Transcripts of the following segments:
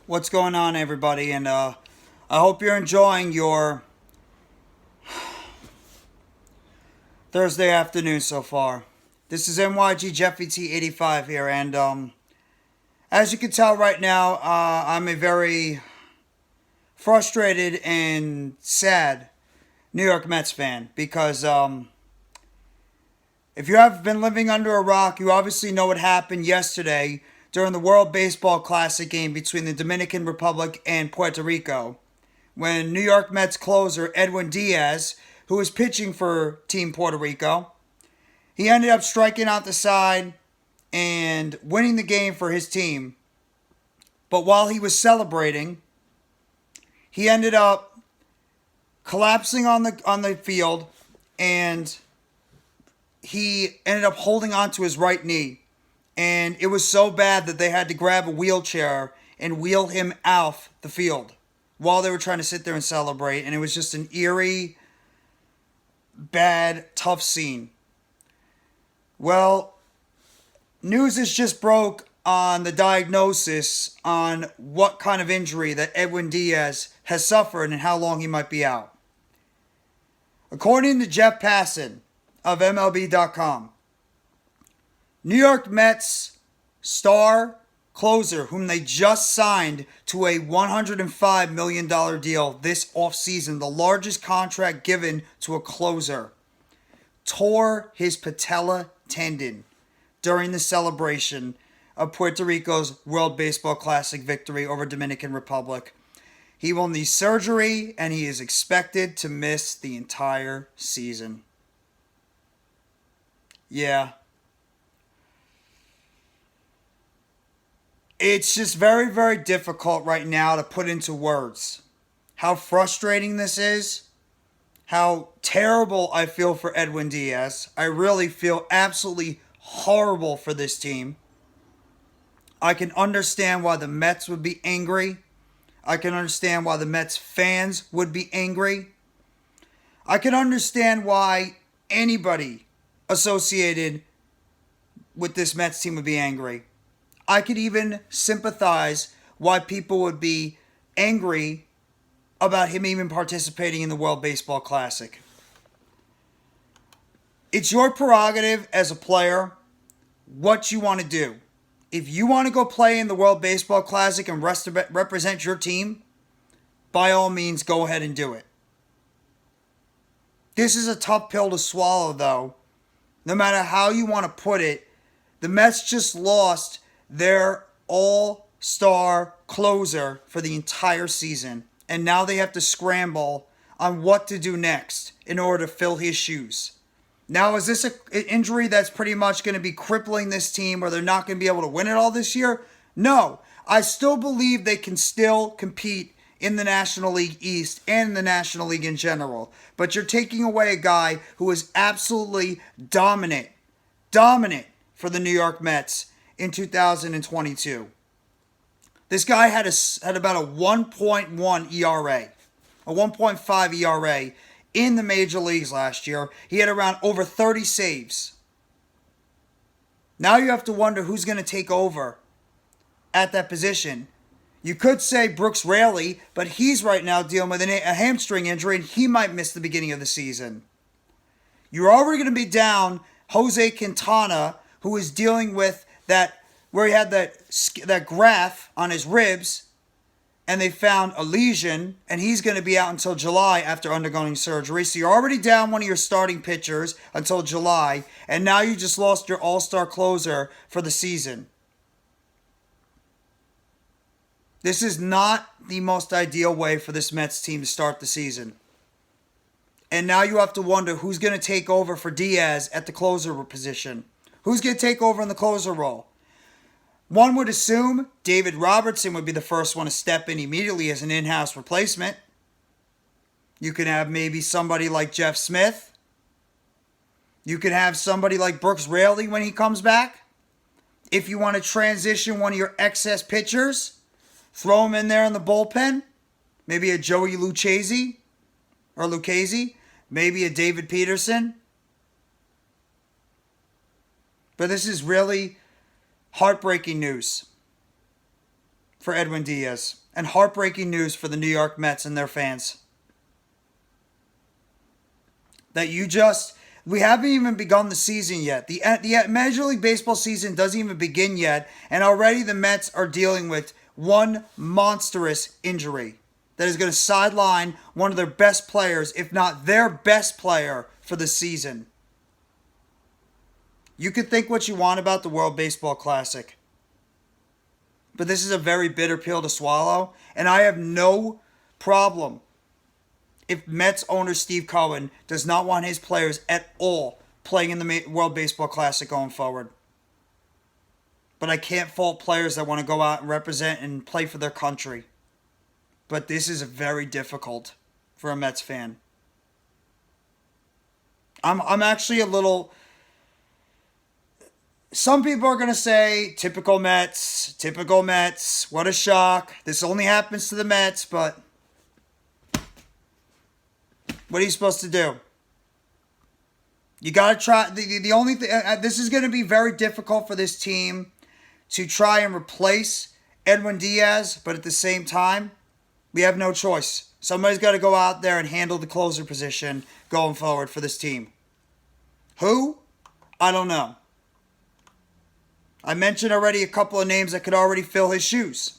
What's going on, everybody? And I hope you're enjoying your Thursday afternoon so far. This is NYG Jeffy T85 here, and as you can tell right now, I'm a very frustrated and sad New York Mets fan because if you have been living under a rock, you obviously know what happened yesterday during the World Baseball Classic game between the Dominican Republic and Puerto Rico, when New York Mets closer Edwin Diaz, who was pitching for Team Puerto Rico, he ended up striking out the side and winning the game for his team. But while he was celebrating, he ended up collapsing on the field, and he ended up holding on to his right knee. And it was so bad that they had to grab a wheelchair and wheel him off the field while they were trying to sit there and celebrate. And it was just an eerie, bad, tough scene. Well, news is just broke on the diagnosis on what kind of injury that Edwin Diaz has suffered and how long he might be out. According to Jeff Passan of MLB.com, New York Mets star closer, whom they just signed to a $105 million deal this offseason, the largest contract given to a closer, tore his patellar tendon during the celebration of Puerto Rico's World Baseball Classic victory over Dominican Republic. He will need surgery, and he is expected to miss the entire season. Yeah. It's just very, very difficult right now to put into words how frustrating this is, how terrible I feel for Edwin Diaz. I really feel absolutely horrible for this team. I can understand why the Mets would be angry. I can understand why the Mets fans would be angry. I can understand why anybody associated with this Mets team would be angry. I could even sympathize why people would be angry about him even participating in the World Baseball Classic. It's your prerogative as a player what you want to do. If you want to go play in the World Baseball Classic and represent your team, by all means, go ahead and do it. This is a tough pill to swallow, though. No matter how you want to put it, the Mets just lost their all-star closer for the entire season, and now they have to scramble on what to do next in order to fill his shoes. Now, is this an injury that's pretty much going to be crippling this team where they're not going to be able to win it all this year? No. I still believe they can still compete in the National League East and the National League in general. But you're taking away a guy who is absolutely dominant for the New York Mets in 2022. This guy had about a 1.1 ERA, a 1.5 ERA in the major leagues last year. He had around over 30 saves. Now you have to wonder who's going to take over at that position. You could say Brooks Raley, but he's right now dealing with a hamstring injury, and he might miss the beginning of the season. You're already going to be down Jose Quintana, who is dealing with that, where he had that graft on his ribs, and they found a lesion, and he's going to be out until July after undergoing surgery. So you're already down one of your starting pitchers until July, and now you just lost your all-star closer for the season. This is not the most ideal way for this Mets team to start the season. And now you have to wonder who's going to take over for Diaz at the closer position. Who's going to take over in the closer role? One would assume David Robertson would be the first one to step in immediately as an in-house replacement. You could have maybe somebody like Jeff Smith. You could have somebody like Brooks Raley when he comes back. If you want to transition one of your excess pitchers, throw him in there in the bullpen. Maybe a Joey Lucchesi or Lucchesi. Maybe a David Peterson. But this is really heartbreaking news. for Edwin Diaz. And heartbreaking news for the New York Mets and their fans. That we haven't even begun the season yet. The Major League Baseball season doesn't even begin yet, and already the Mets are dealing with one monstrous injury that is going to sideline one of their best players, if not their best player, for the season. You can think what you want about the World Baseball Classic, but this is a very bitter pill to swallow, and I have no problem if Mets owner Steve Cohen does not want his players at all playing in the World Baseball Classic going forward. But I can't fault players that want to go out and represent and play for their country. But this is very difficult for a Mets fan. I'm actually a little... Some people are going to say, typical Mets, what a shock. This only happens to the Mets, but what are you supposed to do? You got to try. The only thing, this is going to be very difficult for this team to try and replace Edwin Diaz, but at the same time, we have no choice. Somebody's got to go out there and handle the closer position going forward for this team. Who? I don't know. I mentioned already a couple of names that could already fill his shoes.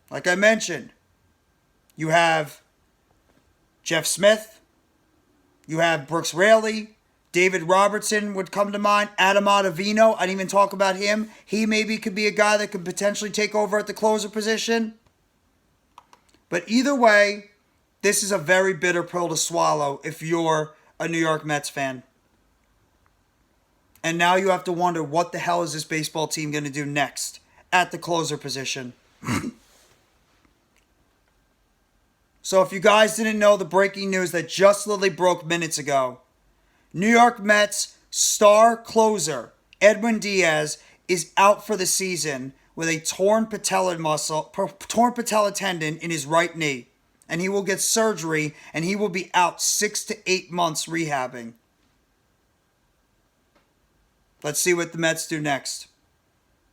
Like I mentioned, you have Jeff Smith, you have Brooks Raley, David Robertson would come to mind, Adam Ottavino, I didn't even talk about him. He maybe could be a guy that could potentially take over at the closer position. But either way, this is a very bitter pill to swallow if you're a New York Mets fan. And now you have to wonder, what the hell is this baseball team going to do next at the closer position? So if you guys didn't know the breaking news that just literally broke minutes ago, New York Mets star closer Edwin Diaz is out for the season with a torn patellar tendon in his right knee. And he will get surgery and he will be out 6 to 8 months rehabbing. Let's see what the Mets do next.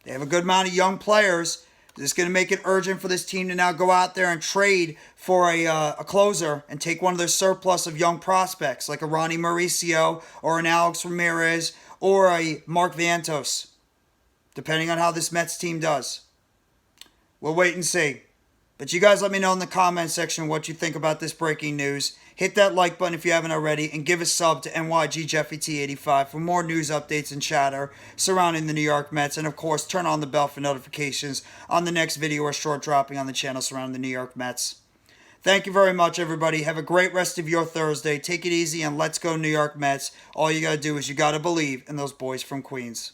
They have a good amount of young players. Is this going to make it urgent for this team to now go out there and trade for a closer and take one of their surplus of young prospects like a Ronnie Mauricio or an Alex Ramirez or a Mark Vientos, depending on how this Mets team does? We'll wait and see. But you guys let me know in the comment section what you think about this breaking news. Hit that like button if you haven't already, and give a sub to NYGJeffyT85 for more news updates and chatter surrounding the New York Mets. And of course, turn on the bell for notifications on the next video or short dropping on the channel surrounding the New York Mets. Thank you very much, everybody. Have a great rest of your Thursday. Take it easy and let's go New York Mets. All you got to do is you got to believe in those boys from Queens.